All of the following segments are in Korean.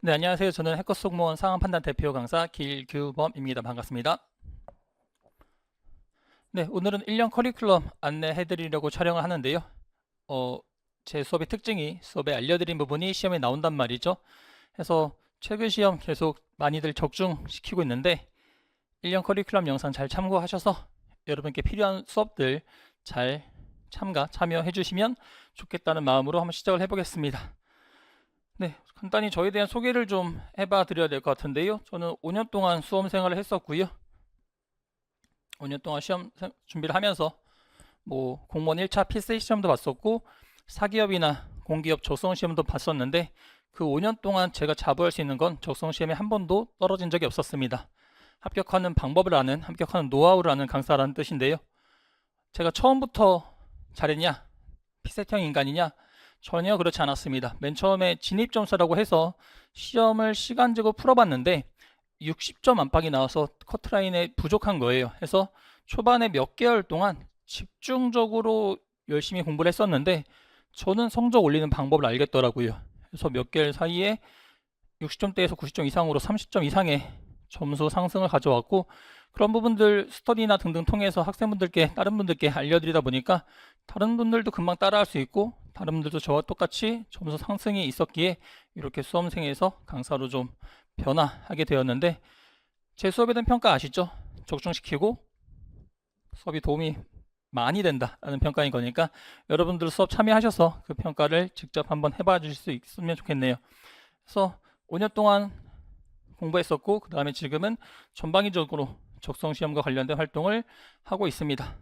네, 안녕하세요. 저는 해커스공무원 상황판단 대표 강사 길규범입니다. 반갑습니다. 네, 오늘은 1년 커리큘럼 안내해드리려고 촬영을 하는데요. 제 수업의 특징이 수업에 알려드린 부분이 시험에 나온단 말이죠. 그래서 최근 시험 계속 많이들 적중시키고 있는데 1년 커리큘럼 영상 잘 참고하셔서 여러분께 필요한 수업들 잘 참여해 주시면 좋겠다는 마음으로 한번 시작을 해보겠습니다. 네, 간단히 저에 대한 소개를 좀 해봐 드려야 될 것 같은데요. 저는 5년 동안 수험 생활을 했었고요. 5년 동안 시험 준비를 하면서 공무원 1차 필세 시험도 봤었고 사기업이나 공기업 적성 시험도 봤었는데 그 5년 동안 제가 자부할 수 있는 건 적성 시험에 한 번도 떨어진 적이 없었습니다. 합격하는 방법을 아는, 합격하는 노하우를 아는 강사라는 뜻인데요. 제가 처음부터 잘했냐? 피셋형 인간이냐? 전혀 그렇지 않았습니다. 맨 처음에 진입점수라고 해서 시험을 시간 재고 풀어봤는데 60점 안팎이 나와서 커트라인에 부족한 거예요. 해서 초반에 몇 개월 동안 집중적으로 열심히 공부를 했었는데 저는 성적 올리는 방법을 알겠더라고요. 그래서 몇 개월 사이에 60점대에서 90점 이상으로 30점 이상의 점수 상승을 가져왔고, 그런 부분들 스터디나 등등 통해서 학생분들께, 다른 분들께 알려드리다 보니까 다른 분들도 금방 따라할 수 있고 다른 분들도 저와 똑같이 점수 상승이 있었기에 이렇게 수험생에서 강사로 좀 변화하게 되었는데, 제 수업에 대한 평가 아시죠? 적중시키고 수업이 도움이 많이 된다라는 평가인 거니까 여러분들 수업 참여하셔서 그 평가를 직접 한번 해봐 주실 수 있으면 좋겠네요. 그래서 5년 동안 공부했었고 그 다음에 지금은 전방위적으로 적성시험과 관련된 활동을 하고 있습니다.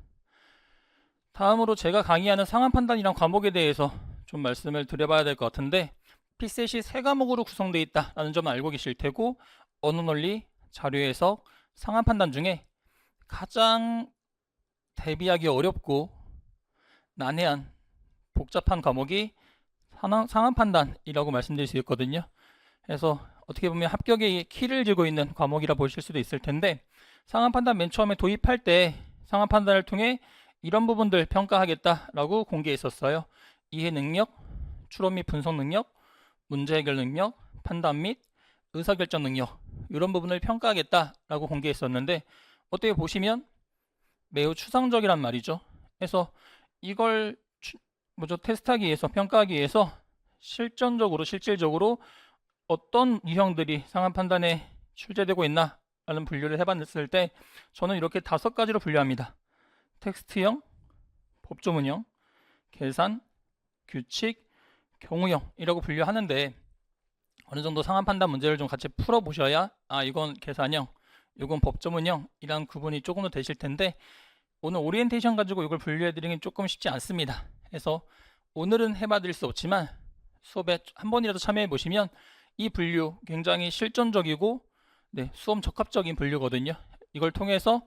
다음으로 제가 강의하는 상황판단이란 과목에 대해서 좀 말씀을 드려봐야 될 것 같은데, 피셋이 3과목으로 구성되어 있다는 점을 알고 계실 테고, 언어논리, 자료해석, 상황판단 중에 가장 대비하기 어렵고 난해한 복잡한 과목이 상황판단이라고 말씀드릴 수 있거든요. 그래서 어떻게 보면 합격의 키를 쥐고 있는 과목이라 보실 수도 있을 텐데, 상황판단 맨 처음에 도입할 때 상황판단을 통해 이런 부분들 평가하겠다라고 공개했었어요. 이해 능력, 추론 및 분석 능력, 문제 해결 능력, 판단 및 의사결정 능력, 이런 부분을 평가하겠다라고 공개했었는데 어떻게 보시면 매우 추상적이란 말이죠. 그래서 이걸 테스트하기 위해서, 평가하기 위해서 실질적으로 어떤 유형들이 상황 판단에 출제되고 있나 라는 분류를 해봤을 때 저는 이렇게 5가지로 분류합니다. 텍스트형, 법조문형, 계산, 규칙, 경우형이라고 분류하는데, 어느 정도 상황 판단 문제를 좀 같이 풀어보셔야 이건 계산형, 이건 법조문형 이란 구분이 조금 더 되실 텐데, 오늘 오리엔테이션 가지고 이걸 분류해드리긴 조금 쉽지 않습니다. 그래서 오늘은 해봐드릴 수 없지만 수업에 한 번이라도 참여해보시면 이 분류 굉장히 실전적이고 수험 적합적인 분류거든요. 이걸 통해서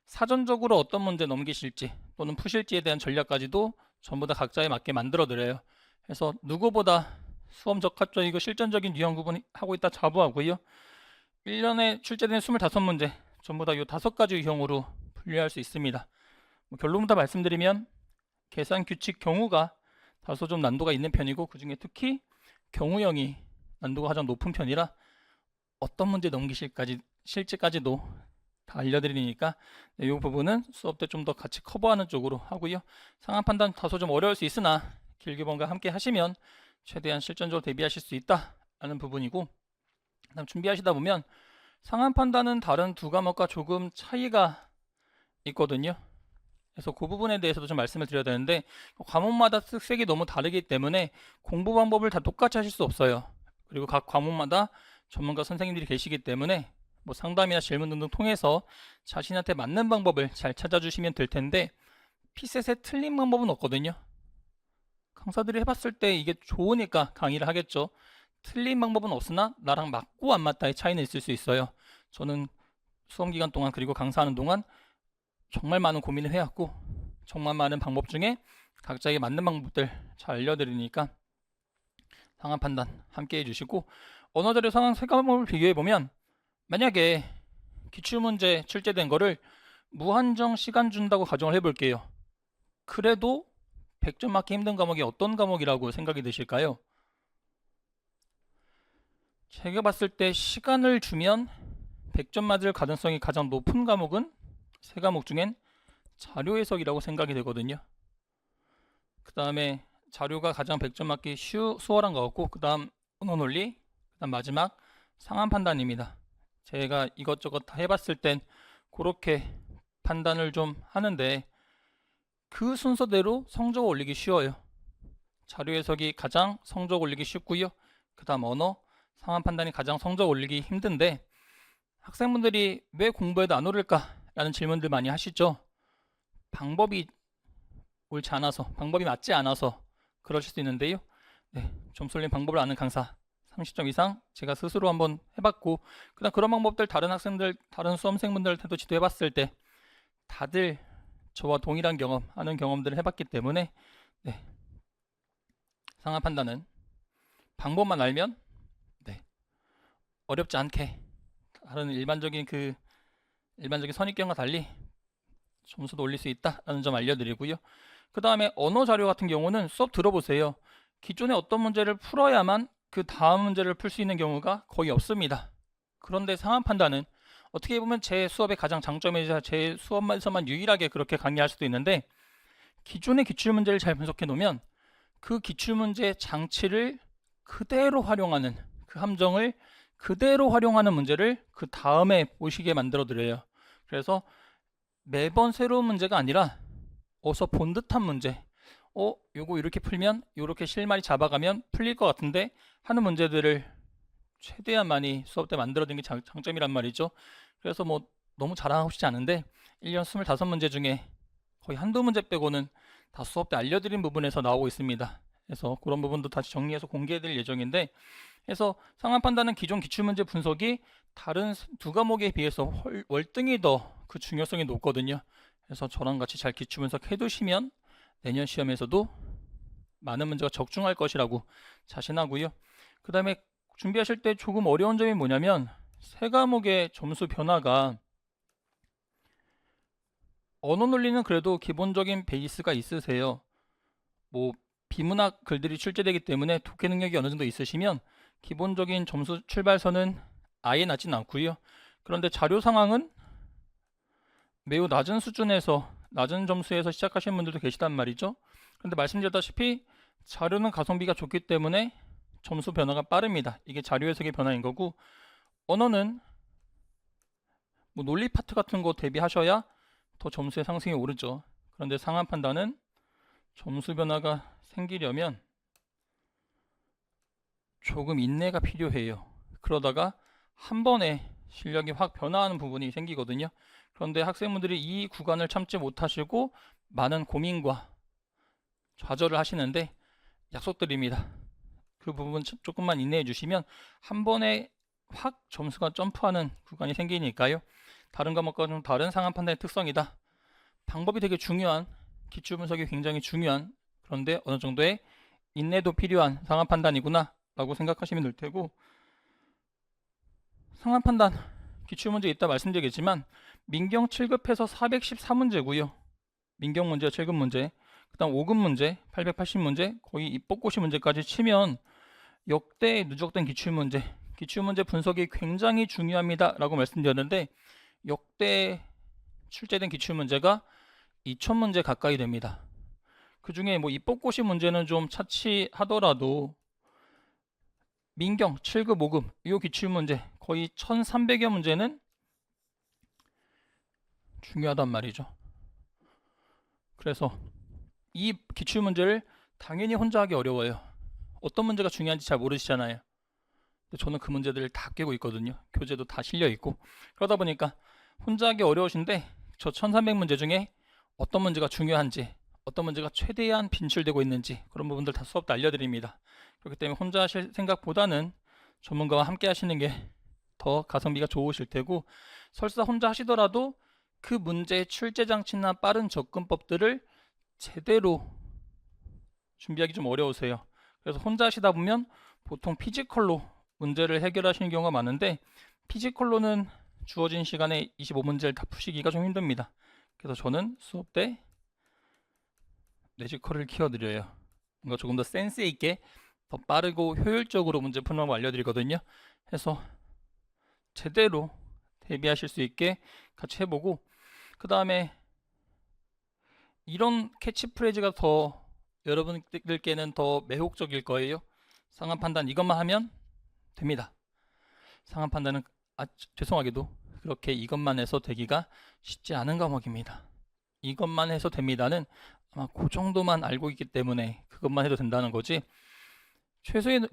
사전적으로 어떤 문제 넘기실지 또는 푸실지에 대한 전략까지도 전부 다 각자에 맞게 만들어 드려요. 그래서 누구보다 수험 적합적이고 실전적인 유형 구분하고 있다 자부하고요. 1년에 출제된 25문제 전부 다 이 5가지 유형으로 분류할 수 있습니다. 결론부터 말씀드리면 계산 규칙 경우가 다소 좀 난도가 있는 편이고, 그 중에 특히 경우형이 난도가 가장 높은 편이라 어떤 문제 실제까지도 다 알려드리니까 이 부분은 수업 때 좀 더 같이 커버하는 쪽으로 하고요. 상황 판단 다소 좀 어려울 수 있으나 길규범과 함께 하시면 최대한 실전적으로 대비하실 수 있다라는 부분이고, 그다음 준비하시다 보면 상황 판단은 다른 2과목과 조금 차이가 있거든요. 그래서 그 부분에 대해서도 좀 말씀을 드려야 되는데, 과목마다 특색이 너무 다르기 때문에 공부 방법을 다 똑같이 하실 수 없어요. 그리고 각 과목마다 전문가 선생님들이 계시기 때문에 상담이나 질문 등등 통해서 자신한테 맞는 방법을 잘 찾아주시면 될 텐데, 피셋에 틀린 방법은 없거든요. 강사들이 해봤을 때 이게 좋으니까 강의를 하겠죠. 틀린 방법은 없으나 나랑 맞고 안 맞다의 차이는 있을 수 있어요. 저는 수험 기간 동안 그리고 강사하는 동안 정말 많은 고민을 해왔고 정말 많은 방법 중에 각자에게 맞는 방법들 잘 알려드리니까 상황 판단 함께 해주시고, 언어자료 상황 3과목을 비교해보면 만약에 기출문제 출제된 거를 무한정 시간 준다고 가정을 해볼게요. 그래도 100점 맞기 힘든 과목이 어떤 과목이라고 생각이 드실까요? 제가 봤을 때 시간을 주면 100점 맞을 가능성이 가장 높은 과목은 세 과목 중엔 자료 해석이라고 생각이 되거든요. 그 다음에 자료가 가장 100점 맞기 수월한 것 같고, 그 다음 언어 논리, 그 다음 마지막 상황 판단입니다. 제가 이것저것 다 해봤을 땐 그렇게 판단을 좀 하는데, 그 순서대로 성적 올리기 쉬워요. 자료 해석이 가장 성적 올리기 쉽고요. 그 다음 언어, 상황 판단이 가장 성적 올리기 힘든데, 학생분들이 왜 공부해도 안 오를까? 라는 질문들 많이 하시죠. 방법이 옳지 않아서, 방법이 맞지 않아서 그러실 수 있는데요. 네, 점수 올린 방법을 아는 강사 30점 이상 제가 스스로 한번 해봤고, 그다음 그런 방법들 다른 학생들, 다른 수험생분들한테도 지도해봤을 때 다들 저와 동일한 경험, 하는 경험들을 해봤기 때문에, 네, 상황 판단은 방법만 알면, 네, 어렵지 않게 다른 일반적인 선입견과 달리 점수도 올릴 수 있다라는 점 알려드리고요. 그 다음에 언어 자료 같은 경우는 수업 들어보세요. 기존에 어떤 문제를 풀어야만 그 다음 문제를 풀 수 있는 경우가 거의 없습니다. 그런데 상황 판단은 어떻게 보면 제 수업의 가장 장점이자 제 수업에서만 유일하게 그렇게 강의할 수도 있는데, 기존의 기출문제를 잘 분석해 놓으면 그 기출문제의 장치를 그대로 활용하는, 그 함정을 그대로 활용하는 문제를 그 다음에 보시게 만들어 드려요. 그래서 매번 새로운 문제가 아니라 어서 본 듯한 문제, 요거 이렇게 풀면, 요렇게 실마리 잡아가면 풀릴 것 같은데 하는 문제들을 최대한 많이 수업 때 만들어둔 게 장점이란 말이죠. 그래서 뭐 너무 자랑하고 싶지 않은데 1년 25문제 중에 거의 한두 문제 빼고는 다 수업 때 알려드린 부분에서 나오고 있습니다. 그래서 그런 부분도 다시 정리해서 공개해드릴 예정인데, 그래서 상황 판단은 기존 기출문제 분석이 다른 두 과목에 비해서 월등히 더 그 중요성이 높거든요. 그래서 저랑 같이 잘 기출 분석해 두시면 내년 시험에서도 많은 문제가 적중할 것이라고 자신하고요. 그 다음에 준비하실 때 조금 어려운 점이 뭐냐면, 세 과목의 점수 변화가, 언어 논리는 그래도 기본적인 베이스가 있으세요. 뭐 비문학 글들이 출제되기 때문에 독해 능력이 어느 정도 있으시면 기본적인 점수 출발선은 아예 낮진 않고요. 그런데 자료 상황은 매우 낮은 수준에서, 낮은 점수에서 시작하시는 분들도 계시단 말이죠. 그런데 말씀드렸다시피 자료는 가성비가 좋기 때문에 점수 변화가 빠릅니다. 이게 자료 해석의 변화인 거고, 언어는 뭐 논리 파트 같은 거 대비하셔야 더 점수의 상승이 오르죠. 그런데 상황 판단은 점수 변화가 생기려면 조금 인내가 필요해요. 그러다가 한 번에 실력이 확 변화하는 부분이 생기거든요. 그런데 학생분들이 이 구간을 참지 못하시고 많은 고민과 좌절을 하시는데, 약속드립니다. 그 부분 조금만 인내해 주시면 한 번에 확 점수가 점프하는 구간이 생기니까요. 다른 과목과 좀 다른 상황 판단의 특성이다. 방법이 되게 중요한, 기출 분석이 굉장히 중요한, 그런데 어느 정도의 인내도 필요한 상황 판단이구나 라고 생각하시면 될 테고, 상황 판단 기출문제 이따 말씀드리겠지만 민경 7급에서 414문제고요. 민경 문제, 7급 문제, 그 다음 5급 문제, 880문제, 거의 입법고시 문제까지 치면 역대 누적된 기출문제, 기출문제 분석이 굉장히 중요합니다 라고 말씀드렸는데, 역대 출제된 기출문제가 2000문제 가까이 됩니다. 그 중에 뭐 입법고시 문제는 좀 차치하더라도 민경 7급 5급 이 기출문제 거의 1300여 문제는 중요하단 말이죠. 그래서 이 기출문제를 당연히 혼자 하기 어려워요. 어떤 문제가 중요한지 잘 모르시잖아요. 근데 저는 그 문제들을 다 깨고 있거든요. 교재도 다 실려 있고. 그러다 보니까 혼자 하기 어려우신데, 저 1300문제 중에 어떤 문제가 중요한지, 어떤 문제가 최대한 빈출되고 있는지 그런 부분들 다 수업 때 알려드립니다. 그렇기 때문에 혼자 하실 생각보다는 전문가와 함께 하시는 게 더 가성비가 좋으실 테고, 설사 혼자 하시더라도 그 문제의 출제 장치나 빠른 접근법들을 제대로 준비하기 좀 어려우세요. 그래서 혼자 하시다 보면 보통 피지컬로 문제를 해결하시는 경우가 많은데, 피지컬로는 주어진 시간에 25문제를 다 푸시기가 좀 힘듭니다. 그래서 저는 수업 때 뇌지컬을 키워드려요. 뭔가 조금 더 센스 있게 더 빠르고 효율적으로 문제 푸는 방법 알려드리거든요. 해서 제대로 대비하실 수 있게 같이 해보고, 그 다음에 이런 캐치프레이즈가 더 여러분들께는 더 매혹적일 거예요. 상한 판단 이것만 하면 됩니다. 상한 판단은 죄송하게도 그렇게 이것만 해서 되기가 쉽지 않은 과목입니다. 이것만 해서 됩니다는 아마 그 정도만 알고 있기 때문에 그것만 해도 된다는 거지,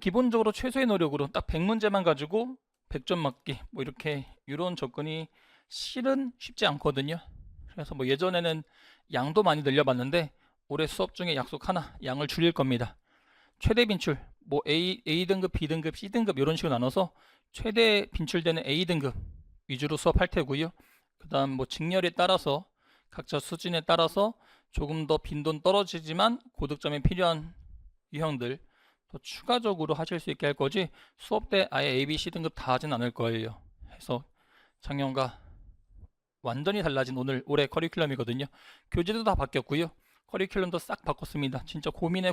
기본적으로 최소의 노력으로 딱 100문제만 가지고 100점 맞기 뭐 이런 접근이 실은 쉽지 않거든요. 그래서 뭐 예전에는 양도 많이 늘려봤는데 올해 수업 중에 약속 하나, 양을 줄일 겁니다. 최대 빈출 뭐 A등급, B등급, C등급 이런 식으로 나눠서 최대 빈출되는 A등급 위주로 수업할 테고요. 그 다음 뭐 직렬에 따라서 각자 수준에 따라서 조금 더 빈도는 떨어지지만 고득점에 필요한 유형들 더 추가적으로 하실 수 있게 할 거지, 수업 때 아예 A, B, C 등급 다 하진 않을 거예요. 해서 작년과 완전히 달라진 올해 커리큘럼이거든요. 교재도 다 바뀌었고요. 커리큘럼도 싹 바꿨습니다. 진짜 고민을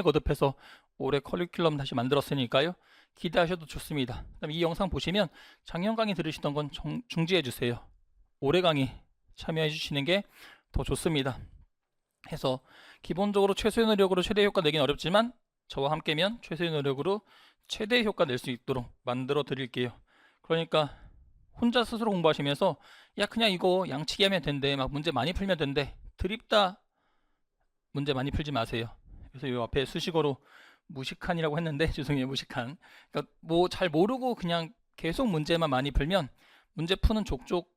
거듭해서 올해 커리큘럼 다시 만들었으니까요. 기대하셔도 좋습니다. 그다음 이 영상 보시면 작년 강의 들으시던 건 중지해 주세요. 올해 강의 참여해 주시는 게 더 좋습니다. 해서 기본적으로 최소의 노력으로 최대 효과 내긴 어렵지만 저와 함께면 최소의 노력으로 최대 효과 낼 수 있도록 만들어 드릴게요. 그러니까 혼자 스스로 공부하시면서 야 그냥 이거 양치기 하면 된대, 막 문제 많이 풀면 된대, 드립다 문제 많이 풀지 마세요. 그래서 이 앞에 수식어로 무식한이라고 했는데 죄송해요, 무식한. 그러니까 뭐 잘 모르고 그냥 계속 문제만 많이 풀면 문제 푸는 족족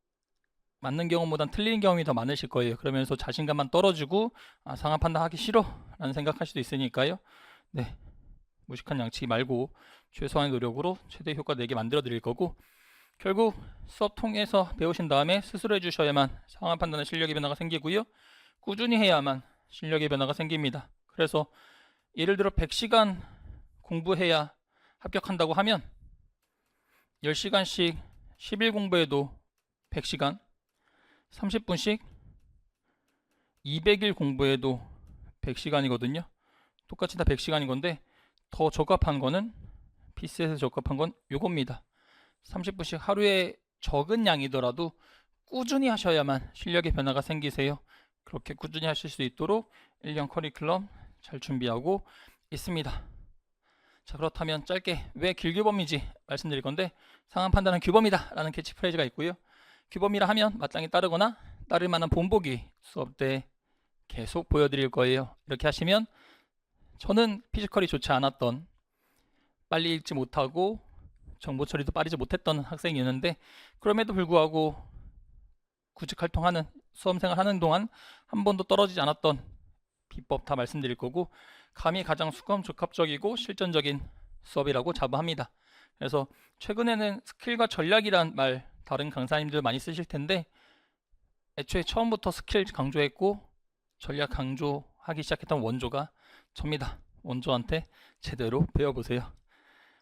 맞는 경험보단 틀리는 경험이 더 많으실 거예요. 그러면서 자신감만 떨어지고 상한 판단 하기 싫어 라는 생각할 수도 있으니까요. 네, 무식한 양치기 말고 최소한의 노력으로 최대 효과 내게 만들어 드릴 거고, 결국 수업 통해서 배우신 다음에 스스로 해주셔야만 상한 판단의 실력의 변화가 생기고요. 꾸준히 해야만 실력의 변화가 생깁니다. 그래서 예를 들어 100시간 공부해야 합격한다고 하면 10시간씩 10일 공부해도 100시간, 30분씩 200일 공부해도 100시간이거든요. 똑같이 다 100시간인 건데 더 적합한 거는 PC에서 적합한 건 요겁니다. 30분씩 하루에 적은 양이더라도 꾸준히 하셔야만 실력의 변화가 생기세요. 그렇게 꾸준히 하실 수 있도록 1년 커리큘럼 잘 준비하고 있습니다. 자, 그렇다면 짧게 왜 길규범이지 말씀드릴 건데, 상한 판단은 규범이다 라는 캐치프레이즈가 있고요. 규범이라 하면 마땅히 따르거나 따를 만한 본보기 수업 때 계속 보여드릴 거예요. 이렇게 하시면 저는 피지컬이 좋지 않았던, 빨리 읽지 못하고 정보 처리도 빠르지 못했던 학생이었는데 그럼에도 불구하고 구직 활동하는, 수험생활 하는 동안 한 번도 떨어지지 않았던 비법 다 말씀드릴 거고, 감이 가장 수검 적합적이고 실전적인 수업이라고 자부합니다. 그래서 최근에는 스킬과 전략이란 말 다른 강사님들 많이 쓰실 텐데 애초에 처음부터 스킬 강조했고 전략 강조하기 시작했던 원조가 접니다. 원조한테 제대로 배워보세요.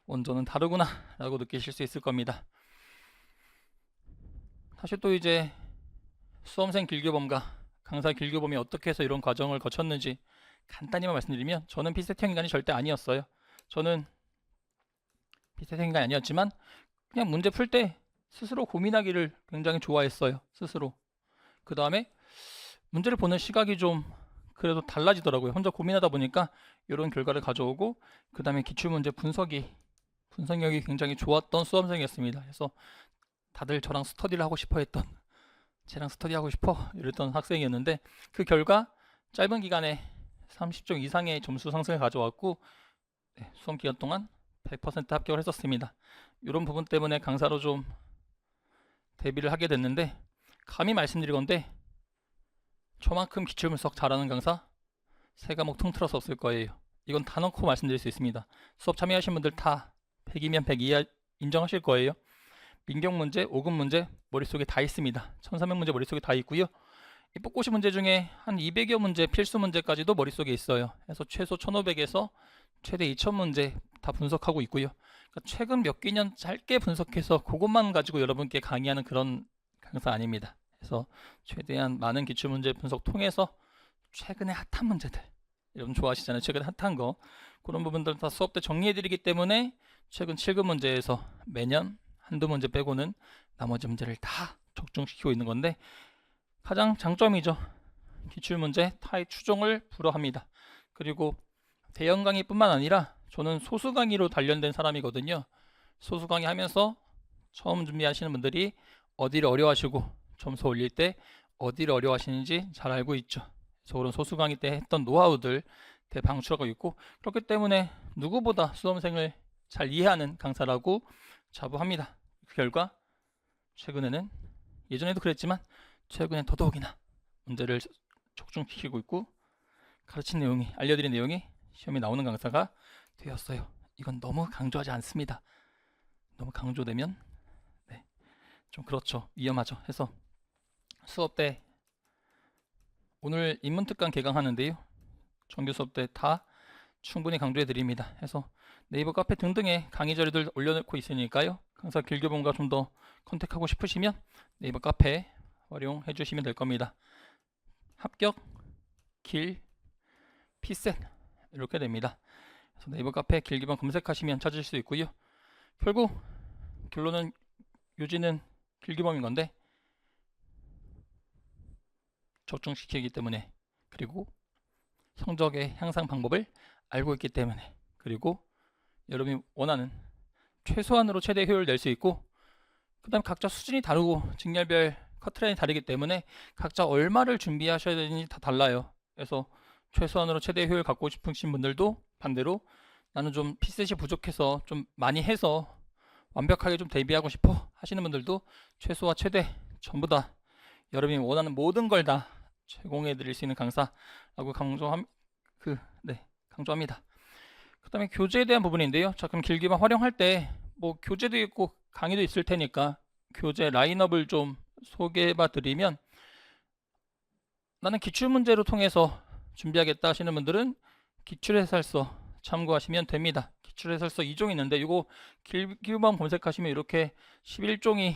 원조는 다르구나 라고 느끼실 수 있을 겁니다. 다시 또 이제 수험생 길규범과 강사 길규범이 어떻게 해서 이런 과정을 거쳤는지 간단히만 말씀드리면, 저는 피세형 인간이 절대 아니었어요. 저는 피세형 인간이 아니었지만 그냥 문제 풀 때 스스로 고민하기를 굉장히 좋아했어요. 스스로. 그 다음에 문제를 보는 시각이 좀 그래도 달라지더라고요. 혼자 고민하다 보니까 이런 결과를 가져오고, 그 다음에 기출문제 분석력이 굉장히 좋았던 수험생이었습니다. 그래서 다들 저랑 스터디를 하고 싶어 했던, 쟤랑 스터디하고 싶어 이랬던 학생이었는데 그 결과 짧은 기간에 30점 이상의 점수 상승을 가져왔고 수험 기간 동안 100% 합격을 했었습니다. 이런 부분 때문에 강사로 좀 데뷔를 하게 됐는데, 감히 말씀드릴 건데 저만큼 기출분석 잘하는 강사 세 과목 통틀어서 없을 거예요. 이건 다 넣고 말씀드릴 수 있습니다. 수업 참여하신 분들 다 100이면 100 이하 인정하실 거예요. 민경 문제, 5급 문제 머릿속에 다 있습니다. 1300문제 머릿속에 다 있고요. 이 뽑고시 문제 중에 한 200여 문제 필수 문제까지도 머릿속에 있어요. 그래서 최소 1500에서 최대 2000문제 다 분석하고 있고요. 그러니까 최근 몇 개년 짧게 분석해서 그것만 가지고 여러분께 강의하는 그런 강사 아닙니다. 그래서 최대한 많은 기출문제 분석 통해서 최근에 핫한 문제들, 여러분 좋아하시잖아요. 최근 핫한 거. 그런 부분들 다 수업 때 정리해드리기 때문에 최근 7급 문제에서 매년 한두 문제 빼고는 나머지 문제를 다 적중시키고 있는 건데, 가장 장점이죠. 기출문제 타입 추종을 불허합니다. 그리고 대형 강의뿐만 아니라 저는 소수 강의로 단련된 사람이거든요. 소수 강의 하면서 처음 준비하시는 분들이 어디를 어려워하시고 점수 올릴 때 어디를 어려워하시는지 잘 알고 있죠. 그래서 그런 소수 강의 때 했던 노하우들 대방출하고 있고, 그렇기 때문에 누구보다 수험생을 잘 이해하는 강사라고 자부합니다. 그 결과 최근에는, 예전에도 그랬지만 최근엔 더더욱이나 문제를 적중시키고 있고 가르친 내용이, 알려드린 내용이 시험에 나오는 강사가 되었어요. 이건 너무 강조하지 않습니다. 너무 강조되면 좀 그렇죠. 위험하죠. 해서 수업 때 오늘 인문특강 개강하는데요. 정규 수업 때 다 충분히 강조해 드립니다. 해서 네이버 카페 등등에 강의 자료들 올려놓고 있으니까요. 강사 길교본과 좀 더 컨택하고 싶으시면 네이버 카페 활용해 주시면 될 겁니다. 합격, 길, 피셋 이렇게 됩니다. 그래서 네이버 카페 길교본 검색하시면 찾으실 수 있고요. 결국 결론은 요지는 길교본인 건데 적중시키기 때문에, 그리고 성적의 향상 방법을 알고 있기 때문에, 그리고 여러분이 원하는 최소한으로 최대 효율을 낼 수 있고, 그 다음 각자 수준이 다르고 직렬별 커트라인이 다르기 때문에 각자 얼마를 준비하셔야 되는지 다 달라요. 그래서 최소한으로 최대 효율 갖고 싶으신 분들도 반대로 나는 좀 피셋이 부족해서 좀 많이 해서 완벽하게 좀 대비하고 싶어 하시는 분들도 최소와 최대 전부 다 여러분이 원하는 모든 걸 다 제공해 드릴 수 있는 강사라고 강조합니다. 그 다음에 교재에 대한 부분인데요. 자, 그럼 길기만 활용할 때 뭐 교재도 있고 강의도 있을 테니까 교재 라인업을 좀 소개해봐 드리면, 나는 기출문제로 통해서 준비하겠다 하시는 분들은 기출해설서 참고하시면 됩니다. 기출해설서 2종 있는데 이거 길기만 검색하시면 이렇게 11종이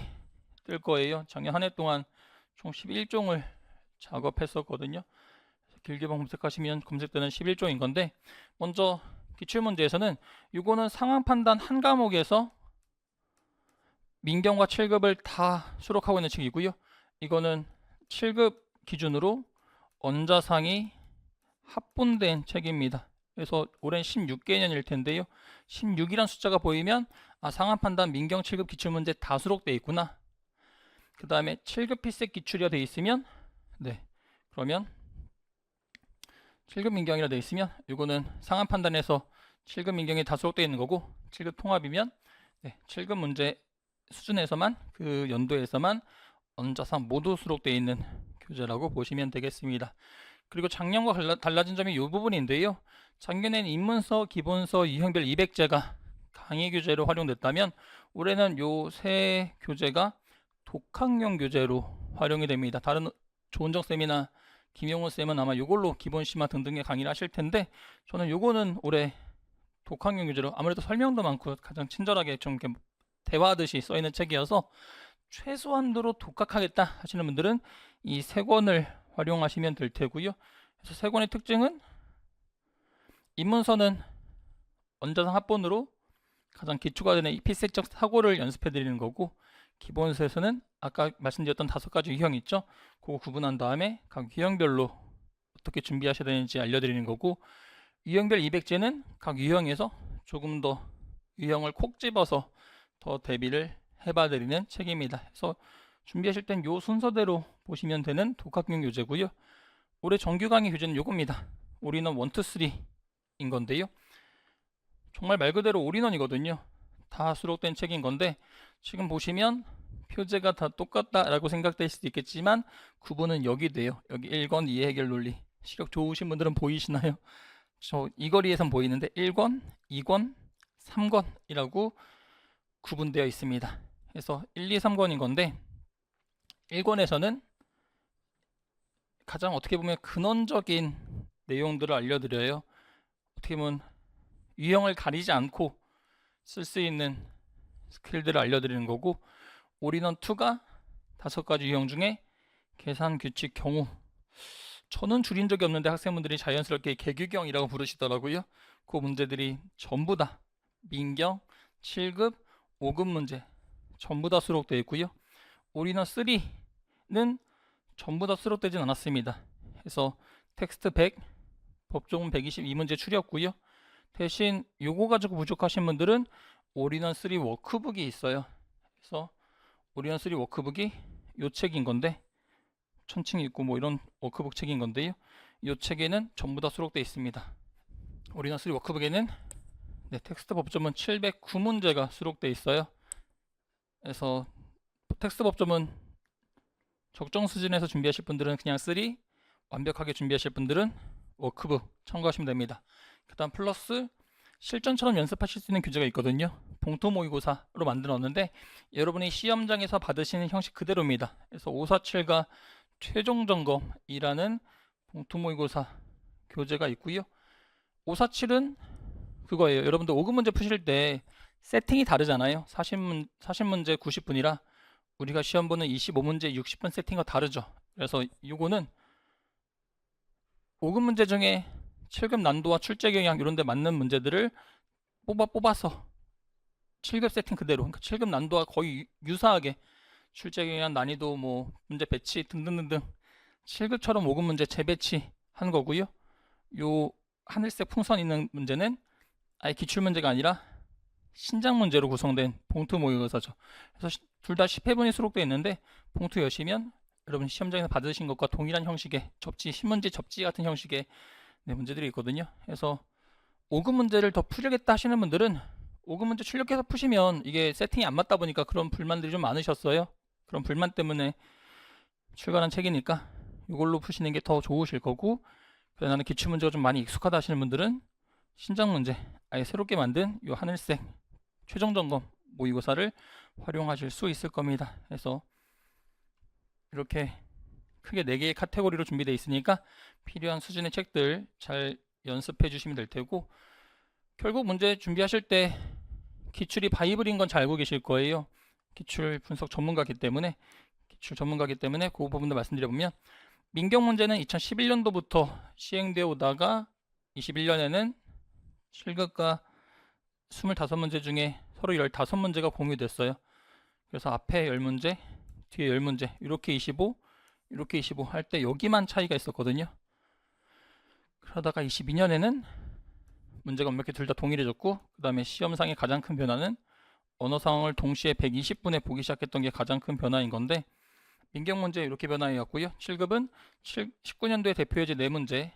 뜰 거예요. 작년 한 해 동안 총 11종을 작업했었거든요. 길게만 검색하시면 검색되는 11종인 건데, 먼저 기출문제에서는 이거는 상황 판단 한 과목에서 민경과 7급을 다 수록하고 있는 책이고요. 이거는 7급 기준으로 언자상이 합본된 책입니다. 그래서 올해는 16개년일 텐데요. 16이란 숫자가 보이면 상황 판단 민경 7급 기출문제 다 수록되어 있구나. 그 다음에 7급 피셋 기출이라 되어 있으면, 그러면 7급 민경이라 되어 있으면 이거는 상황 판단에서 7급 민경이 다 수록되어 있는 거고, 7급 통합이면 7급 문제 수준에서만, 그 연도에서만 언자상 모두 수록되어 있는 교재라고 보시면 되겠습니다. 그리고 작년과 달라진 점이 이 부분인데요. 작년에는 인문서, 기본서, 유형별 200제가 강의 교재로 활용됐다면 올해는 요 세 교재가 독학용 교재로 활용이 됩니다. 다른 조은정쌤이나 김용훈쌤은 아마 이걸로 기본 심화 등등의 강의를 하실 텐데, 저는 요거는 올해 독학용 교재로, 아무래도 설명도 많고 가장 친절하게 좀 이렇게 대화하듯이 써있는 책이어서 최소한도로 독학하겠다 하시는 분들은 이 세 권을 활용하시면 될 테고요. 그래서 세 권의 특징은, 입문서는 언자상 합본으로 가장 기초가 되는 이 피셋적 사고를 연습해 드리는 거고, 기본서에서는 아까 말씀드렸던 5가지 유형 있죠? 그거 구분한 다음에 각 유형별로 어떻게 준비하셔야 되는지 알려드리는 거고, 유형별 200제는 각 유형에서 조금 더 유형을 콕 집어서 더 대비를 해봐 드리는 책입니다. 그래서 준비하실 땐 요 순서대로 보시면 되는 독학용 교재고요. 올해 정규 강의 교재는 요겁니다. 올인원 1, 2, 3인 건데요. 정말 말 그대로 올인원이거든요. 다 수록된 책인 건데, 지금 보시면 표제가 다 똑같다라고 생각될 수도 있겠지만 구분은 여기 돼요. 여기 1권 이해 해결 논리. 시력 좋으신 분들은 보이시나요? 저 이 거리에선 보이는데 1권, 2권, 3권이라고 구분되어 있습니다. 그래서 1, 2, 3권인 건데, 1권에서는 가장 어떻게 보면 근원적인 내용들을 알려드려요. 어떻게 보면 유형을 가리지 않고 쓸 수 있는 스킬들을 알려드리는 거고, 올인원 2가 5가지 유형 중에 계산 규칙 경우, 저는 줄인 적이 없는데 학생분들이 자연스럽게 개규경이라고 부르시더라고요. 그 문제들이 전부 다 민경 7급 5급 문제 전부 다 수록되어 있고요. 올인원 3는 전부 다 수록되진 않았습니다. 그래서 텍스트 100, 법조문 122문제 추렸고요. 대신 요거 가지고 부족하신 분들은 올인원 3 워크북이 있어요. 그래서 올인원 3 워크북이 요 책인 건데 천칭이 있고 뭐 이런 워크북 책인 건데요. 이 책에는 전부 다 수록되어 있습니다. 올인원 3 워크북에는 텍스트 법조문 709문제가 수록되어 있어요. 그래서 텍스트 법조문 적정 수준에서 준비하실 분들은 그냥 3, 완벽하게 준비하실 분들은 워크북 참고하시면 됩니다. 그 다음 플러스 실전처럼 연습하실 수 있는 교재가 있거든요. 봉투 모의고사로 만들었는데 여러분이 시험장에서 받으시는 형식 그대로입니다. 그래서 547과 최종 점검이라는 봉투 모의고사 교재가 있고요. 547은 그거예요. 여러분들 5급 문제 푸실 때 세팅이 다르잖아요. 40문제 90분이라 우리가 시험 보는 25문제 60분 세팅과 다르죠. 그래서 이거는 5급 문제 중에 7급 난도와 출제 경향 이런 데 맞는 문제들을 뽑아서 7급 세팅 그대로, 그러니까 7급 난도와 거의 유사하게 출제 경향, 난이도, 뭐 문제 배치 등등등등 7급처럼 5급 문제 재배치한 거고요. 요 하늘색 풍선 있는 문제는 아예 기출 문제가 아니라 신작 문제로 구성된 봉투 모의고사죠. 그래서 둘 다 10회분이 수록되어 있는데 봉투 여시면 여러분 시험장에서 받으신 것과 동일한 형식의 접지, 신문지 접지 같은 형식의 문제들이 있거든요. 그래서 5급 문제를 더 풀려겠다 하시는 분들은 5급 문제 출력해서 푸시면 이게 세팅이 안 맞다 보니까 그런 불만들이 좀 많으셨어요. 그런 불만 때문에 출간한 책이니까 이걸로 푸시는 게 더 좋으실 거고, 그래서 나는 기출 문제가 좀 많이 익숙하다 하시는 분들은 신작 문제, 아예 새롭게 만든 이 하늘색 최종 점검 모의고사를 활용하실 수 있을 겁니다. 그래서 이렇게 크게 4개의 카테고리로 준비되어 있으니까 필요한 수준의 책들 잘 연습해 주시면 될 테고, 결국 문제 준비하실 때 기출이 바이블인 건 잘 알고 계실 거예요. 기출 분석 전문가이기 때문에 그 부분도 말씀드려보면, 민경 문제는 2011년도부터 시행되어 오다가 21년에는 7급과 25문제 중에 서로 15문제가 공유됐어요. 그래서 앞에 10문제, 뒤에 10문제, 이렇게 25, 이렇게 25 할 때 여기만 차이가 있었거든요. 그러다가 22년에는 문제가 완벽히 둘 다 동일해졌고, 그 다음에 시험상의 가장 큰 변화는 언어 상황을 동시에 120분에 보기 시작했던 게 가장 큰 변화인 건데, 민경 문제 이렇게 변화해왔고요. 7급은 19년도에 대표예제 4문제,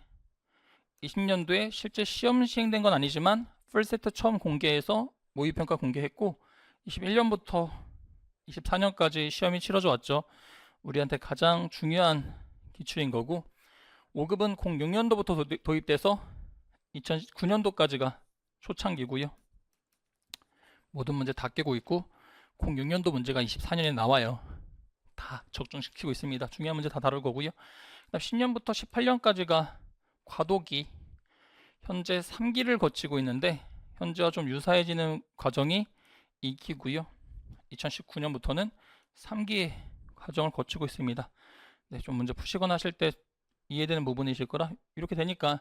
20년도에 실제 시험 시행된 건 아니지만 풀세트 처음 공개해서 모의평가 공개했고, 21년부터 24년까지 시험이 치러져 왔죠. 우리한테 가장 중요한 기출인 거고, 5급은 06년도부터 도입돼서 2009년도까지가 초창기고요. 모든 문제 다 깨고 있고, 06년도 문제가 24년에 나와요. 다 적중시키고 있습니다. 중요한 문제 다 다룰 거고요. 그다음 10년부터 18년까지가 과도기, 현재 3기를 거치고 있는데 현재와 좀 유사해지는 과정이 2기고요. 2019년부터는 3기의 과정을 거치고 있습니다. 좀 문제 푸시거나 하실 때 이해되는 부분이실 거라, 이렇게 되니까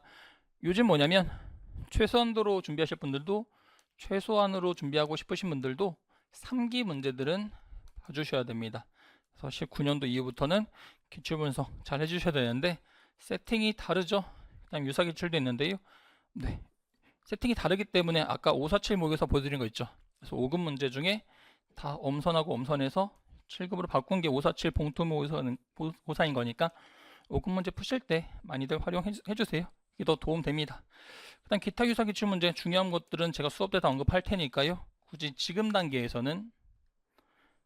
요즘 뭐냐면 최소한으로 준비하실 분들도, 최소한으로 준비하고 싶으신 분들도 3기 문제들은 봐주셔야 됩니다. 그래서 19년도 이후부터는 기출 분석 잘 해주셔야 되는데, 세팅이 다르죠. 그다음 유사 기출도 있는데요. 세팅이 다르기 때문에 아까 547 모의고사 보여드린 거 있죠. 그래서 5급 문제 중에 다 엄선하고 엄선해서 7급으로 바꾼 게 547 봉투 모의고사인 거니까 5급 문제 푸실 때 많이들 활용해 주세요. 이게 더 도움 됩니다. 그다음 기타 유사 기출 문제 중요한 것들은 제가 수업 때 다 언급할 테니까요. 굳이 지금 단계에서는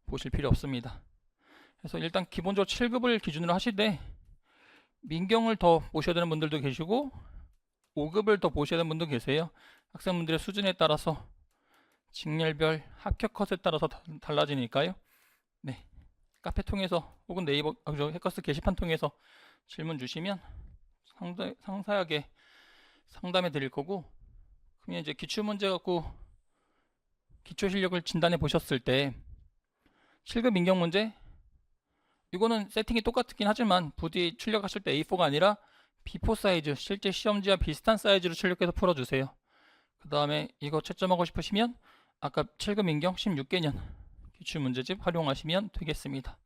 보실 필요 없습니다. 그래서 일단 기본적으로 7급을 기준으로 하시되 민경을 더 보셔야 되는 분들도 계시고 5급을 더 보셔야 되는 분도 계세요. 학생분들의 수준에 따라서 직렬별 합격 컷에 따라서 달라지니까요. 카페 통해서 혹은 네이버 해커스 게시판 통해서 질문 주시면 상세하게 상담해 드릴 거고, 그러면 이제 기출 문제 갖고 기초 실력을 진단해 보셨을 때 7급 민경 문제 이거는 세팅이 똑같긴 하지만 부디 출력하실 때 A4가 아니라 B4 사이즈, 실제 시험지와 비슷한 사이즈로 출력해서 풀어주세요. 그 다음에 이거 채점하고 싶으시면 아까 7급 민경 16개년 기출문제집 활용하시면 되겠습니다.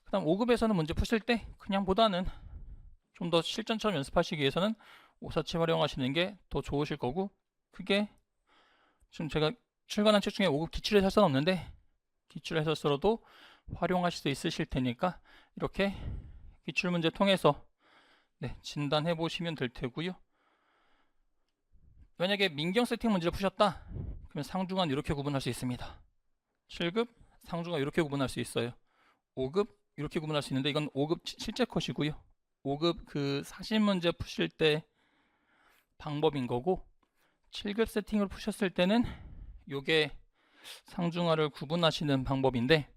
그 다음 5급에서는 문제 푸실 때 그냥 보다는 좀 더 실전처럼 연습하시기 위해서는 547 활용하시는 게 더 좋으실 거고, 그게 지금 제가 출간한 책 중에 5급 기출 해설서는 없는데 기출 해설서로도 활용하실 수 있으실 테니까 이렇게 기출 문제 통해서 진단해 보시면 될 테고요. 만약에 민경 세팅 문제를 푸셨다 그러면 상중한 이렇게 구분할 수 있습니다. 7급 상중하 이렇게 구분할 수 있어요. 5급 이렇게 구분할 수 있는데 이건 5급 실제 컷이고요. 5급 그 사실 문제 푸실 때 방법인 거고, 7급 세팅을 푸셨을 때는 요게 상중하를 구분하시는 방법인데,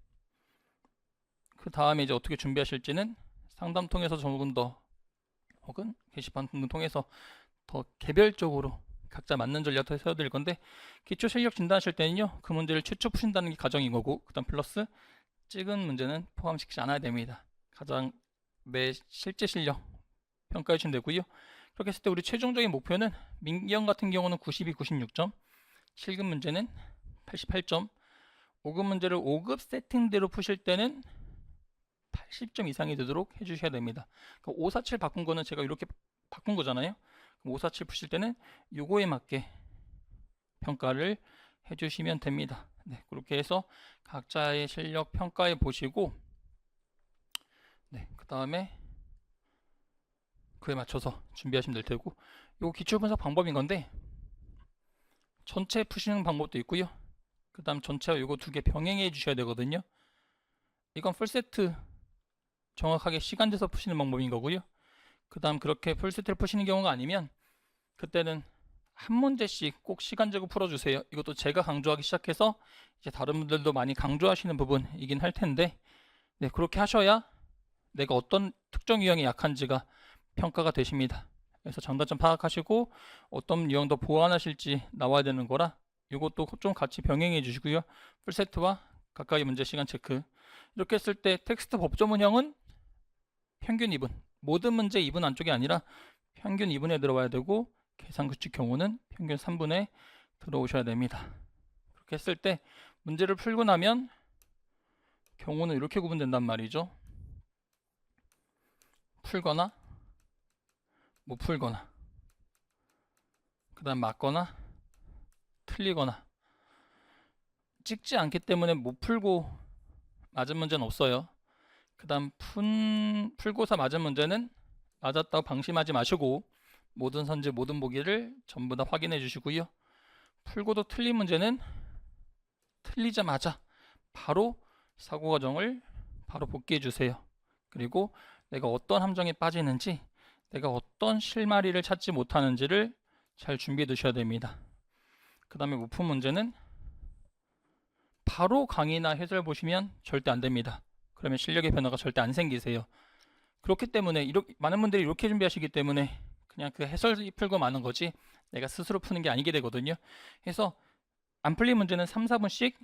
그 다음에 이제 어떻게 준비하실지는 상담 통해서 조금 더 혹은 게시판 등등 통해서 더 개별적으로 각자 맞는 전략을 세워드릴 건데, 기초 실력 진단하실 때는요 그 문제를 최초 푸신다는 게 가정인 거고, 그 다음 플러스 찍은 문제는 포함시키지 않아야 됩니다. 가장 내 실제 실력 평가해 주시면 되고요. 그렇게 했을 때 우리 최종적인 목표는 민경 같은 경우는 92, 96점, 7급 문제는 88점, 5급 문제를 5급 세팅대로 푸실 때는 80점 이상이 되도록 해주셔야 됩니다. 547 바꾼 거는 제가 이렇게 바꾼 거잖아요. 547 푸실 때는 요거에 맞게 평가를 해주시면 됩니다. 네, 그렇게 해서 각자의 실력 평가해 보시고, 그 다음에 그에 맞춰서 준비하시면 될 테고, 요 기출 분석 방법인 건데 전체 푸시는 방법도 있고요. 그 다음 전체와 요거 두 개 병행해 주셔야 되거든요. 이건 풀세트 정확하게 시간 재서 푸시는 방법인 거고요. 그 다음 그렇게 풀세트를 푸시는 경우가 아니면 그때는 한 문제씩 꼭 시간 재고 풀어주세요. 이것도 제가 강조하기 시작해서 이제 다른 분들도 많이 강조하시는 부분이긴 할 텐데, 그렇게 하셔야 내가 어떤 특정 유형이 약한지가 평가가 되십니다. 그래서 장단점 파악하시고 어떤 유형 더 보완하실지 나와야 되는 거라 이것도 좀 같이 병행해 주시고요. 풀세트와 가까이 문제 시간 체크. 이렇게 했을 때 텍스트 법조문형은 평균 2분, 모든 문제 2분 안쪽이 아니라 평균 2분에 들어와야 되고, 계산규칙 경우는 평균 3분에 들어오셔야 됩니다. 그렇게 했을 때 문제를 풀고 나면 경우는 이렇게 구분된단 말이죠. 풀거나 못 풀거나, 그 다음 맞거나 틀리거나. 찍지 않기 때문에 못 풀고 맞은 문제는 없어요. 그 다음 풀고서 맞은 문제는 맞았다고 방심하지 마시고 모든 선지 모든 보기를 전부 다 확인해 주시고요. 풀고도 틀린 문제는 틀리자마자 바로 사고 과정을 바로 복귀해 주세요. 그리고 내가 어떤 함정에 빠지는지, 내가 어떤 실마리를 찾지 못하는지를 잘 준비해 두셔야 됩니다. 그 다음에 못 푼 문제는 바로 강의나 해설 보시면 절대 안 됩니다. 그러면 실력의 변화가 절대 안 생기세요. 그렇기 때문에 이렇게 많은 분들이 이렇게 준비하시기 때문에 그냥 그 해설 풀고 마는 거지 내가 스스로 푸는 게 아니게 되거든요. 그래서 안 풀린 문제는 3, 4분씩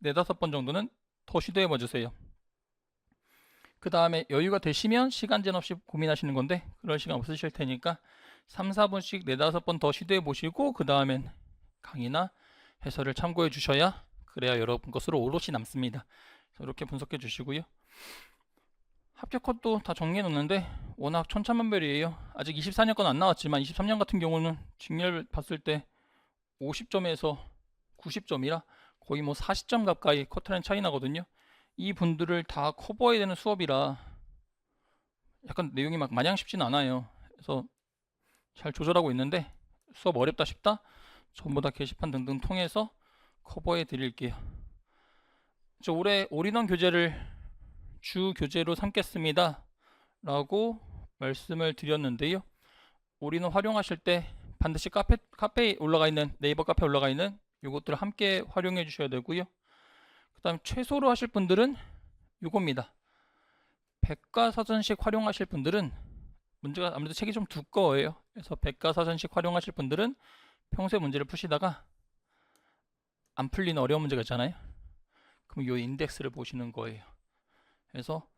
4, 5번 정도는 더 시도해 봐 주세요. 그 다음에 여유가 되시면 시간제한 없이 고민하시는 건데 그럴 시간 없으실 테니까 3, 4분씩 4, 5번 더 시도해 보시고 그 다음엔 강의나 해설을 참고해 주셔야, 그래야 여러분 것으로 오롯이 남습니다. 이렇게 분석해 주시고요. 합격 컷도 다 정리해 놓는데 워낙 천차만별이에요. 아직 24년 건 안 나왔지만 23년 같은 경우는 직렬 봤을 때 50점에서 90점이라 거의 뭐 40점 가까이 컷라인 차이 나거든요. 이 분들을 다 커버해야 되는 수업이라 약간 내용이 막 마냥 쉽진 않아요. 그래서 잘 조절하고 있는데 수업 어렵다 싶다? 전부 다 게시판 등등 통해서 커버해 드릴게요. 올해 올인원 교재를 주 교재로 삼겠습니다 라고 말씀을 드렸는데요. 올인원 활용하실 때 반드시 카페에 올라가 있는, 네이버 카페에 올라가 있는 이것들을 함께 활용해 주셔야 되고요. 그 다음 최소로 하실 분들은 이겁니다. 백과사전식 활용하실 분들은 문제가 아무래도 책이 좀 두꺼워요. 그래서 백과사전식 활용하실 분들은 평소에 문제를 푸시다가 안 풀리는 어려운 문제가 있잖아요. 그럼 이 인덱스를 보시는 거예요. 그래서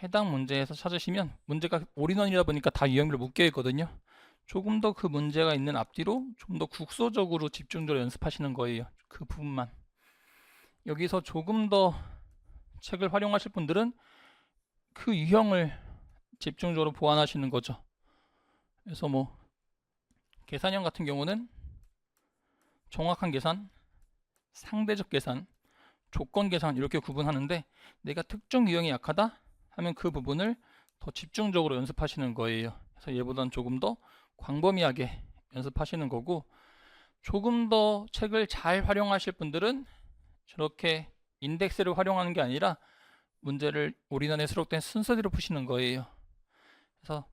해당 문제에서 찾으시면 문제가 올인원이다 보니까 다 유형별로 묶여 있거든요. 조금 더 그 문제가 있는 앞뒤로 좀 더 국소적으로 집중적으로 연습하시는 거예요. 그 부분만. 여기서 조금 더 책을 활용하실 분들은 그 유형을 집중적으로 보완하시는 거죠. 그래서 뭐 계산형 같은 경우는 정확한 계산, 상대적 계산, 조건 계산 이렇게 구분하는데, 내가 특정 유형이 약하다 하면 그 부분을 더 집중적으로 연습하시는 거예요. 그래서 얘보다는 조금 더 광범위하게 연습하시는 거고, 조금 더 책을 잘 활용하실 분들은 저렇게 인덱스를 활용하는 게 아니라 문제를 올인원에 수록된 순서대로 푸시는 거예요. 그래서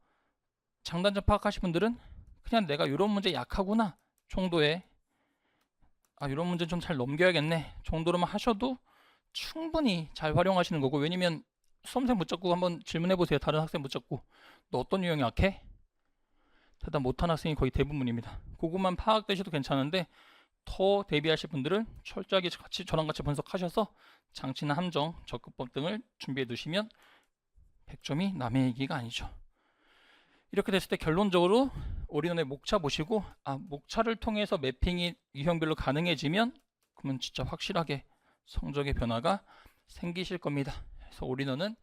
장단점 파악하실 분들은 그냥 내가 이런 문제 약하구나 정도의, 이런 문제 좀 잘 넘겨야겠네 정도로만 하셔도 충분히 잘 활용하시는 거고, 왜냐면 수험생 붙잡고 한번 질문해 보세요. 다른 학생 붙잡고 너 어떤 유형이 약해? 대답 못한 학생이 거의 대부분입니다. 그것만 파악되셔도 괜찮은데, 더 대비하실 분들은 철저하게 저랑 같이 분석하셔서 장치나 함정, 접근법 등을 준비해 두시면 100점이 남의 얘기가 아니죠. 이렇게 됐을 때 결론적으로 올인원의 목차 보시고, 목차를 통해서 매핑이 유형별로 가능해지면 그러면 진짜 확실하게 성적의 변화가 생기실 겁니다. 그래서 올인원은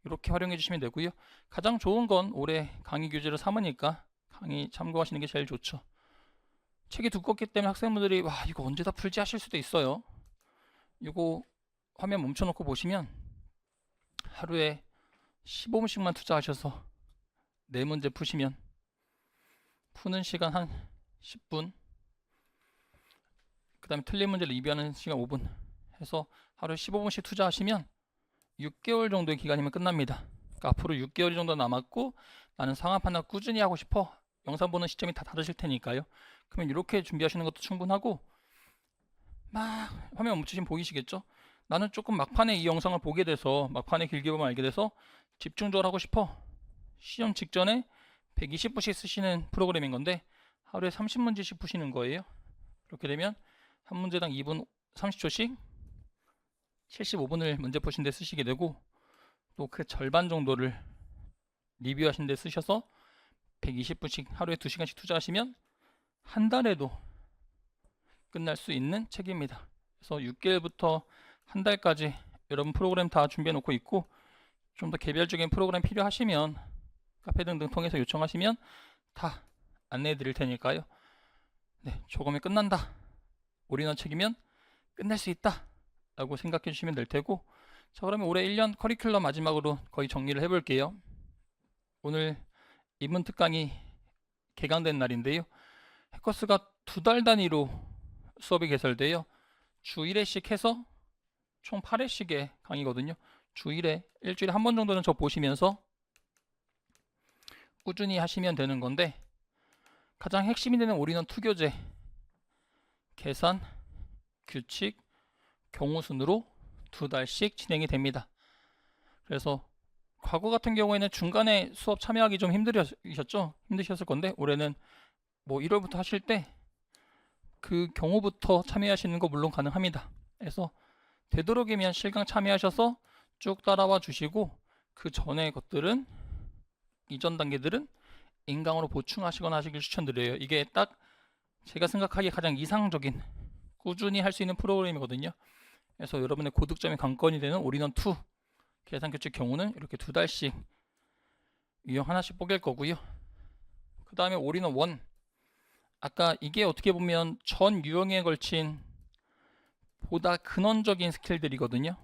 이렇게 활용해 주시면 되고요. 가장 좋은 건 올해 강의 교재를 삼으니까 강의 참고하시는 게 제일 좋죠. 책이 두껍기 때문에 학생분들이 이거 언제 다 풀지 하실 수도 있어요. 이거 화면 멈춰놓고 보시면 하루에 15분씩만 투자하셔서 4문제 푸시면 푸는 시간 한 10분, 그 다음에 틀린 문제 리뷰하는 시간 5분 해서 하루에 15분씩 투자하시면 6개월 정도의 기간이면 끝납니다. 그러니까 앞으로 6개월 정도 남았고 나는 상황 판단 꾸준히 하고 싶어. 영상 보는 시점이 다 다르실 테니까요. 그러면 이렇게 준비하시는 것도 충분하고, 막 화면 멈추시면 보이시겠죠? 나는 조금 막판에 이 영상을 보게 돼서, 막판에 길게 보면 알게 돼서 집중적으로 하고 싶어. 시험 직전에 120분씩 쓰시는 프로그램인 건데 하루에 30문제씩 푸시는 거예요. 그렇게 되면 한 문제당 2분 30초씩 75분을 문제 푸신 데 쓰시게 되고, 또 그 절반 정도를 리뷰하신 데 쓰셔서 120분씩 하루에 2시간씩 투자하시면 한 달에도 끝날 수 있는 책입니다. 그래서 6개월부터 한 달까지 여러분 프로그램 다 준비해 놓고 있고, 좀 더 개별적인 프로그램 필요하시면 카페 등등 통해서 요청하시면 다 안내해 드릴 테니까요. 네, 조금에 끝난다, 올인원 책이면 끝낼 수 있다 라고 생각해 주시면 될 테고, 자, 그러면 올해 1년 커리큘럼 마지막으로 거의 정리를 해볼게요. 오늘 입문 특강이 개강된 날인데요. 해커스가 2달 단위로 수업이 개설돼요. 주 1회씩 해서 총 8회씩의 강의거든요. 주 1회, 일주일에 한 번 정도는 저 보시면서 꾸준히 하시면 되는 건데, 가장 핵심이 되는 올인원 투교재, 계산, 규칙, 경우 순으로 2달씩 진행이 됩니다. 그래서 과거 같은 경우에는 중간에 수업 참여하기 좀 힘드셨을 건데, 올해는 뭐 1월부터 하실 때 그 경우부터 참여하시는 거 물론 가능합니다. 그래서 되도록이면 실강 참여하셔서 쭉 따라와 주시고, 그 전의 것들은, 이전 단계들은 인강으로 보충하시거나 하시길 추천드려요. 이게 딱 제가 생각하기에 가장 이상적인, 꾸준히 할 수 있는 프로그램이거든요. 그래서 여러분의 고득점이 관건이 되는 올인원2 계산규칙 경우는 이렇게 2달씩 유형 하나씩 뽀갤 거고요. 그 다음에 올인원1, 아까 이게 어떻게 보면 전 유형에 걸친 보다 근원적인 스킬들이거든요.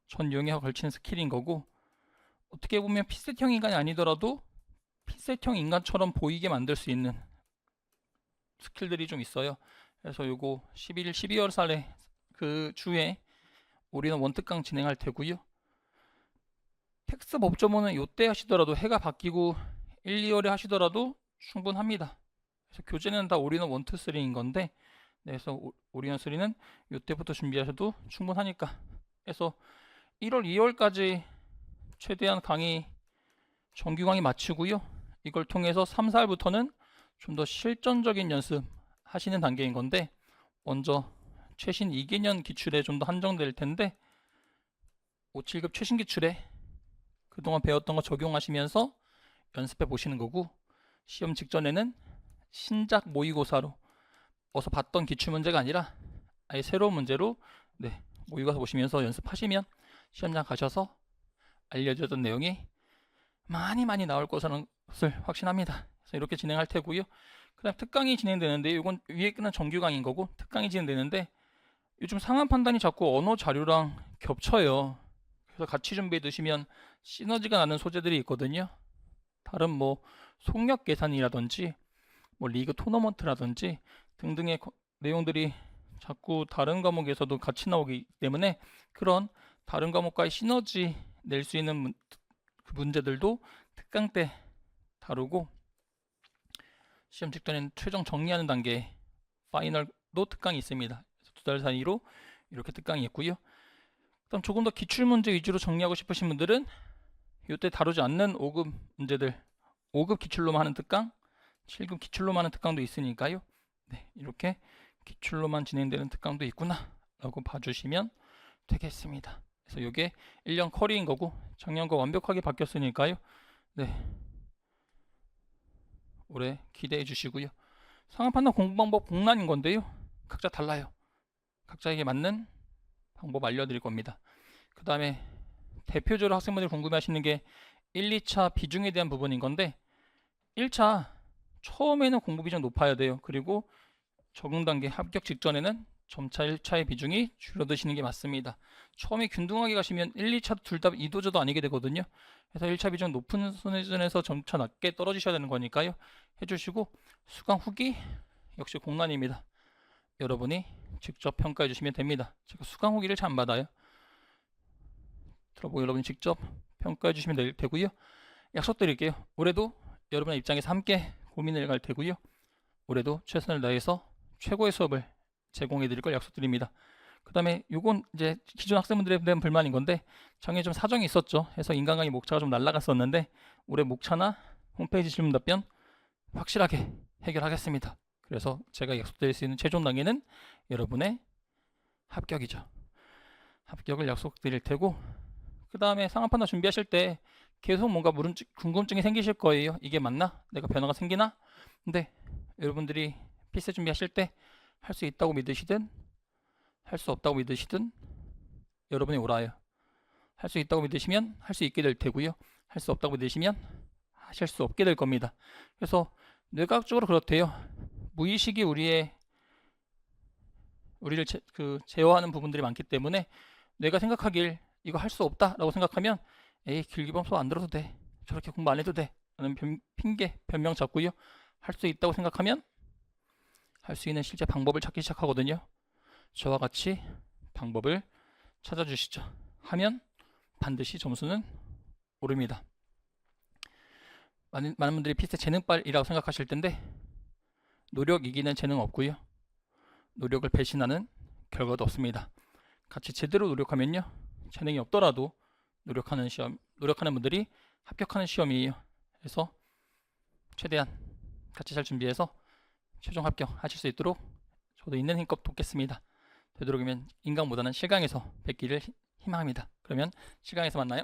전 유형에 걸친 스킬인 거고, 어떻게 보면 피셋형 인간이 아니더라도 피셋형 인간처럼 보이게 만들 수 있는 스킬들이 좀 있어요. 그래서 요거 11일 12월 살에 그 주에 올인원 원특강 진행할 테고요. 텍스 법조문은 요때 하시더라도, 해가 바뀌고 1, 2월에 하시더라도 충분합니다. 그래서 교재는 다 올인원 1, 2, 3인 건데, 그래서 올인원 3는 요때부터 준비하셔도 충분하니까. 그래서 1월, 2월까지 최대한 강의, 정규 강의 마치고요. 이걸 통해서 3, 4월부터는 좀 더 실전적인 연습 하시는 단계인 건데, 먼저 최신 2개년 기출에 좀 더 한정될 텐데 5, 7급 최신 기출에 그동안 배웠던 거 적용하시면서 연습해 보시는 거고, 시험 직전에는 신작 모의고사로 어서 봤던 기출문제가 아니라 아예 새로운 문제로 모의고사 보시면서 연습하시면 시험장 가셔서 알려줬던 내용이 많이 나올 것을 확신합니다. 그래서 이렇게 진행할 테고요. 그 다음 특강이 진행되는데, 이건 위에 끄는 정규 강의인 거고, 특강이 진행되는데 요즘 상황 판단이 자꾸 언어 자료랑 겹쳐요. 그래서 같이 준비해 두시면 시너지가 나는 소재들이 있거든요. 다른 뭐 속력 계산이라든지 뭐 리그 토너먼트라든지 등등의 내용들이 자꾸 다른 과목에서도 같이 나오기 때문에 그런 다른 과목과의 시너지 낼 수 있는 그 문제들도 특강 때 다루고, 시험 직전에는 최종 정리하는 단계 파이널도 특강이 있습니다. 2달 사이로 이렇게 특강이 있고요. 그다음 조금 더 기출문제 위주로 정리하고 싶으신 분들은 이때 다루지 않는 5급 문제들, 5급 기출로만 하는 특강, 7급 기출로만 하는 특강도 있으니까요. 이렇게 기출로만 진행되는 특강도 있구나 라고 봐주시면 되겠습니다. 그래서 이게 1년 커리인 거고 작년과 완벽하게 바뀌었으니까요. 올해 기대해 주시고요. 상황 판단 공부 방법 공란인 건데요. 각자 달라요. 각자에게 맞는 방법 알려드릴 겁니다. 그 다음에 대표적으로 학생분들이 궁금해하시는 게 1, 2차 비중에 대한 부분인 건데, 1차 처음에는 공부 비중 높아야 돼요. 그리고 적응 단계 합격 직전에는 점차 1차의 비중이 줄어드시는 게 맞습니다. 처음에 균등하게 가시면 1, 2차도 둘 다 이도저도 아니게 되거든요. 그래서 1차 비중 높은 수준에서 점차 낮게 떨어지셔야 되는 거니까요. 해주시고, 수강 후기 역시 공란입니다. 여러분이 직접 평가해 주시면 됩니다. 제가 수강 후기를 잘 안 받아요. 들어보고 여러분이 직접 평가해 주시면 되고요. 약속드릴게요. 올해도 여러분의 입장에서 함께 고민을 갈 테고요. 올해도 최선을 다해서 최고의 수업을 제공해 드릴 걸 약속드립니다. 그 다음에 이건 이제 기존 학생분들에 대한 불만인 건데, 작년에 좀 사정이 있었죠. 해서 인간강의 목차가 좀 날아갔었는데 올해 목차나 홈페이지 질문 답변 확실하게 해결하겠습니다. 그래서 제가 약속드릴 수 있는 최종 단계는 여러분의 합격이죠. 합격을 약속드릴 테고, 그 다음에 상황 판단 준비하실 때 계속 뭔가 궁금증이 생기실 거예요. 이게 맞나? 내가 변화가 생기나? 근데 여러분들이 필세 준비하실 때 할 수 있다고 믿으시든 할 수 없다고 믿으시든 여러분이 옳아요. 할 수 있다고 믿으시면 할 수 있게 될 테고요. 할 수 없다고 믿으시면 하실 수 없게 될 겁니다. 그래서 뇌과학적으로 그렇대요. 무의식이 우리를 제어하는 부분들이 많기 때문에 뇌가 생각하길 이거 할 수 없다 라고 생각하면 에이 길기범 수업 안 들어도 돼, 저렇게 공부 안 해도 돼 라는 핑계 변명 잡고요. 할 수 있다고 생각하면 할 수 있는 실제 방법을 찾기 시작하거든요. 저와 같이 방법을 찾아주시죠. 하면 반드시 점수는 오릅니다. 많은 분들이 필세 재능빨이라고 생각하실 텐데, 노력 이기는 재능 없고요. 노력을 배신하는 결과도 없습니다. 같이 제대로 노력하면요, 재능이 없더라도 노력하는 분들이 합격하는 시험이에요. 그래서 최대한 같이 잘 준비해서 최종 합격하실 수 있도록 저도 있는 힘껏 돕겠습니다. 되도록이면 인강보다는 실강에서 뵙기를 희망합니다. 그러면 실강에서 만나요.